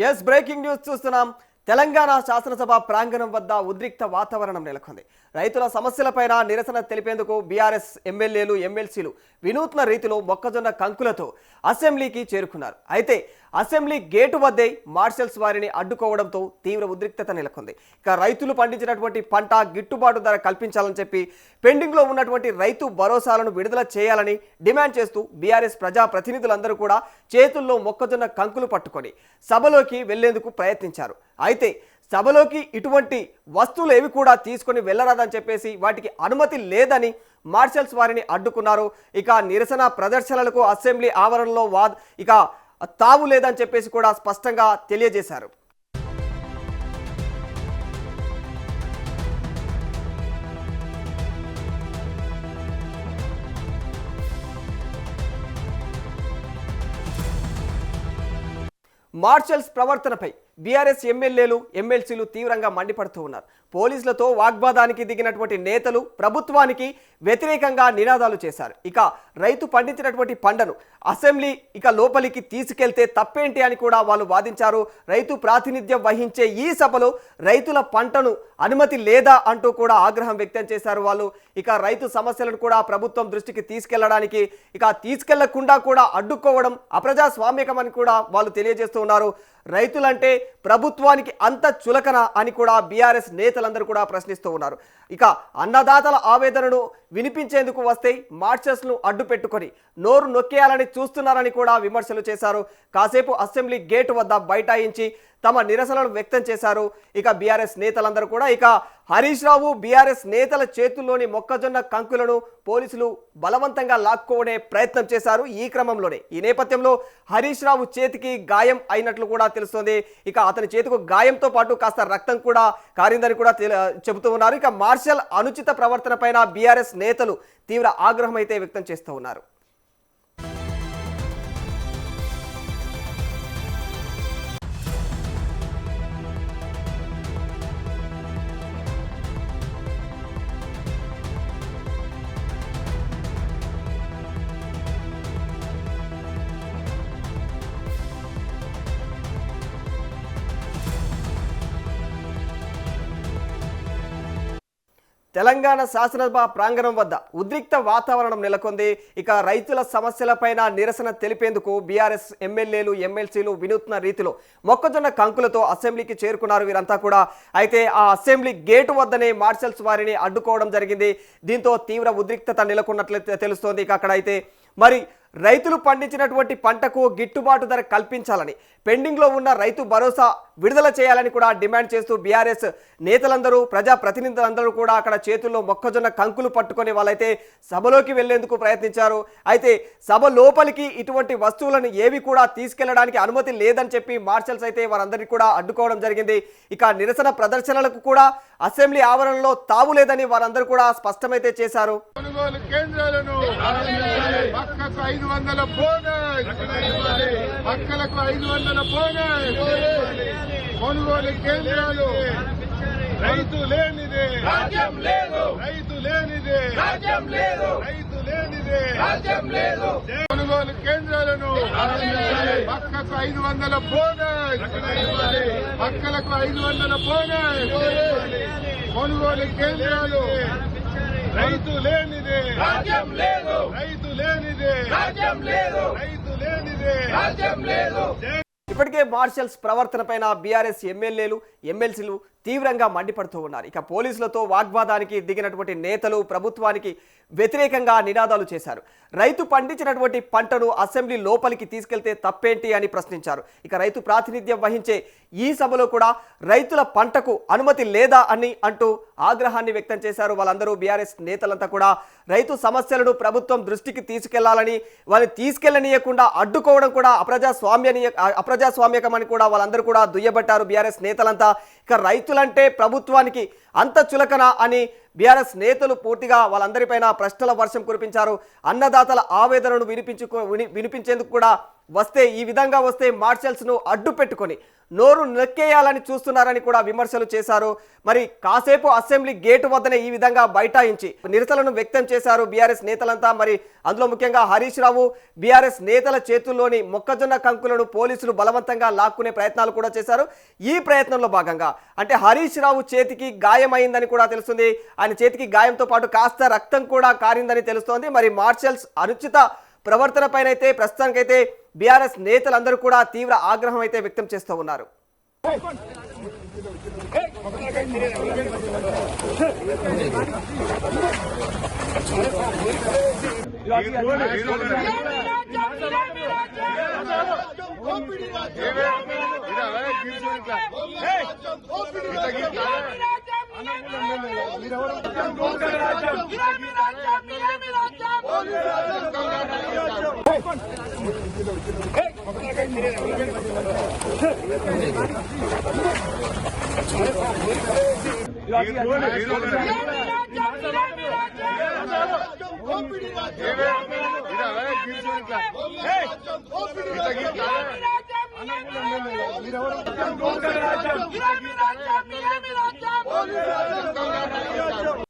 Yes breaking news చూస్తున్నాం. తెలంగాణ శాసనసభ ప్రాంగణం వద్ద ఉద్రిక్త వాతావరణం నెలకొంది. రైతుల సమస్యలపైన నిరసన తెలిపేందుకు బీఆర్ఎస్ ఎమ్మెల్యేలు ఎమ్మెల్సీలు వినూత్న రీతిలో మొక్కజొన్న కంకులతో అసెంబ్లీకి చేరుకున్నారు. అయితే అసెంబ్లీ గేటు వద్దే మార్షల్స్ వారిని అడ్డుకోవడంతో తీవ్ర ఉద్రిక్తత నెలకొంది. ఇక రైతులు పండించినటువంటి పంట గిట్టుబాటు ధర కల్పించాలని చెప్పి పెండింగ్లో ఉన్నటువంటి రైతు భరోసాలను విడుదల చేయాలని డిమాండ్ చేస్తూ బీఆర్ఎస్ ప్రజా ప్రతినిధులందరూ కూడా చేతుల్లో మొక్కజొన్న కంకులు పట్టుకొని సభలోకి వెళ్లేందుకు ప్రయత్నించారు. అయితే సభలోకి ఇటువంటి వస్తువులు ఏవి కూడా తీసుకొని వెళ్లరాదని చెప్పేసి వాటికి అనుమతి లేదని మార్షల్స్ వారిని అడ్డుకున్నారు. ఇక నిరసన ప్రదర్శనలకు అసెంబ్లీ ఆవరణలో ఇక తావు లేదని చెప్పేసి కూడా స్పష్టంగా తెలియజేశారు. మార్షల్స్ ప్రవర్తనపై బీఆర్ఎస్ ఎమ్మెల్యేలు ఎమ్మెల్సీలు తీవ్రంగా మండిపడుతూ ఉన్నారు. పోలీసులతో వాగ్వాదానికి దిగినటువంటి నేతలు ప్రభుత్వానికి వ్యతిరేకంగా నినాదాలు చేశారు. ఇక రైతు పండించినటువంటి పంటను అసెంబ్లీ లోపలికి తీసుకెళ్తే తప్పేంటి అని కూడా వాళ్ళు వాదించారు. రైతు ప్రాతినిధ్యం వహించే ఈ సభలో రైతుల పంటను అనుమతి లేదా అంటూ కూడా ఆగ్రహం వ్యక్తం చేశారు వాళ్ళు. ఇక రైతు సమస్యలను కూడా ప్రభుత్వం దృష్టికి తీసుకెళ్లడానికి తీసుకెళ్లకుండా కూడా అడ్డుకోవడం అప్రజాస్వామ్యకమని కూడా వాళ్ళు తెలియజేస్తూ ఉన్నారు. రైతులంటే ప్రభుత్వానికి అంత చులకన అని కూడా బీఆర్ఎస్ నేతలందరూ కూడా ప్రశ్నిస్తూ ఉన్నారు. ఇక అన్నదాతల ఆవేదనను వినిపించేందుకు వస్తే మార్షల్స్ను అడ్డు పెట్టుకొని నోరు నొక్కేయాలని చూస్తున్నారని కూడా విమర్శలు చేశారు. కాసేపు అసెంబ్లీ గేటు వద్ద బైఠాయించి తమ నిరసనలు వ్యక్తం చేశారు. ఇక బీఆర్ఎస్ నేతలందరూ కూడా హరీష్ రావు బీఆర్ఎస్ నేతల చేతుల్లోని మొక్కజొన్న కంకులను పోలీసులు బలవంతంగా లాక్కోనే ప్రయత్నం చేశారు. ఈ క్రమంలోనే ఈ నేపథ్యంలో హరీష్ రావు చేతికి గాయం అయినట్లు కూడా తెలుస్తోంది. ఇక అతని చేతికి గాయంతో పాటు కాస్త రక్తం కూడా కారిందని కూడా చెబుతూ ఉన్నారు. ఇక మార్షల్ అనుచిత ప్రవర్తన పైన బీఆర్ఎస్ నేతలు తీవ్ర ఆగ్రహం అయితే వ్యక్తం చేస్తూ ఉన్నారు. తెలంగాణ శాసనసభ ప్రాంగణం వద్ద ఉద్రిక్త వాతావరణం నెలకొంది. ఇక రైతుల సమస్యలపైన నిరసన తెలిపేందుకు బీఆర్ఎస్ ఎమ్మెల్యేలు ఎమ్మెల్సీలు వినూత్న రీతిలో మొక్కజొన్న కంకులతో అసెంబ్లీకి చేరుకున్నారు వీరంతా కూడా. అయితే ఆ అసెంబ్లీ గేటు వద్దనే మార్షల్స్ వారిని అడ్డుకోవడం జరిగింది. దీంతో తీవ్ర ఉద్రిక్తత నెలకొన్నట్లు తెలుస్తోంది. ఇక అక్కడ అయితే మరి రైతులు పండించినటువంటి పంటకు గిట్టుబాటు ధర కల్పించాలని పెండింగ్లో ఉన్న రైతు భరోసా విడుదల చేయాలని కూడా డిమాండ్ చేస్తూ బీఆర్ఎస్ నేతలందరూ ప్రజా ప్రతినిధులందరూ కూడా అక్కడ చేతుల్లో మొక్కజొన్న కంకులు పట్టుకొని వాళ్ళైతే సభలోకి వెళ్లేందుకు ప్రయత్నించారు. అయితే సభ లోపలికి ఇటువంటి వస్తువులను ఏవి కూడా తీసుకెళ్లడానికి అనుమతి లేదని చెప్పి మార్షల్స్ అయితే వారందరినీ కూడా అడ్డుకోవడం జరిగింది. ఇక నిరసన ప్రదర్శనలకు కూడా అసెంబ్లీ ఆవరణలో తావు లేదని వారందరూ కూడా స్పష్టమైతే చేశారు. కొనుగోలు కేంద్రాలు రైతు లేనిదే రాజ్యం లేదు, రైతు లేనిదే రాజ్యం లేదు, రైతు లేనిదే రాజ్యం లేదు. కొనుగోలు కేంద్రాలను పక్కకు 500 బోనస్, పక్కలకు 500 బోనస్. కొనుగోలు కేంద్రాలు రైతు లేనిదే రాజ్యం లేదు, రైతు లేనిదే రాజ్యం లేదు, రైతు లేనిదే రాజ్యం లేదు. ఇప్పటికే మార్షల్స్ ప్రవర్తన పైన బీఆర్ఎస్ ఎమ్మెల్యేలు ఎమ్మెల్సీలు తీవ్రంగా మండిపడుతూ ఉన్నారు. ఇక పోలీసులతో వాగ్వాదానికి దిగినటువంటి నేతలు ప్రభుత్వానికి వ్యతిరేకంగా నినాదాలు చేశారు. రైతు పండించినటువంటి పంటను అసెంబ్లీ లోపలికి తీసుకెళ్తే తప్పేంటి అని ప్రశ్నించారు. ఇక రైతు ప్రాతినిధ్యం వహించే ఈ సభలో కూడా రైతుల పంటకు అనుమతి లేదా అని అంటూ ఆగ్రహాన్ని వ్యక్తం చేశారు. వాళ్ళందరూ బీఆర్ఎస్ నేతలంతా కూడా రైతు సమస్యలను ప్రభుత్వం దృష్టికి తీసుకెళ్లాలని వాళ్ళని తీసుకెళ్లనీయకుండా అడ్డుకోవడం కూడా అప్రజాస్వామ్యకమని కూడా వాళ్ళందరూ కూడా దుయ్యబట్టారు బీఆర్ఎస్ నేతలంతా. ఇక రైతులంటే ప్రభుత్వానికి అంత చులకన అని బీఆర్ఎస్ నేతలు పూర్తిగా వాళ్ళందరిపైన ప్రశ్నల వర్షం కురిపించారు. అన్నదాతల ఆవేదనను వినిపించేందుకు కూడా వస్తే ఈ విధంగా వస్తే మార్షల్స్ను అడ్డు పెట్టుకొని నోరు నొక్కేయాలని చూస్తున్నారని కూడా విమర్శలు చేశారు. మరి కాసేపు అసెంబ్లీ గేటు వద్దనే ఈ విధంగా బైఠాయించి నిరసనను వ్యక్తం చేశారు బీఆర్ఎస్ నేతలంతా. మరి అందులో ముఖ్యంగా హరీష్ రావు బీఆర్ఎస్ నేతల చేతుల్లోని మొక్కజొన్న కంకులను పోలీసులు బలవంతంగా లాక్కునే ప్రయత్నాలు కూడా చేశారు. ఈ ప్రయత్నంలో భాగంగా అంటే హరీష్ రావు చేతికి గాయమైందని కూడా తెలుస్తుంది. ఆయన చేతికి గాయంతో పాటు కాస్త రక్తం కూడా కారిందని తెలుస్తోంది. మరి మార్షల్స్ అనుచిత ప్రవర్తన పైన అయితే ప్రస్తుతానికైతే బీఆర్ఎస్ నేతలందరూ కూడా తీవ్ర ఆగ్రహం అయితే వ్యక్తం చేస్తూ ఉన్నారు. మీరు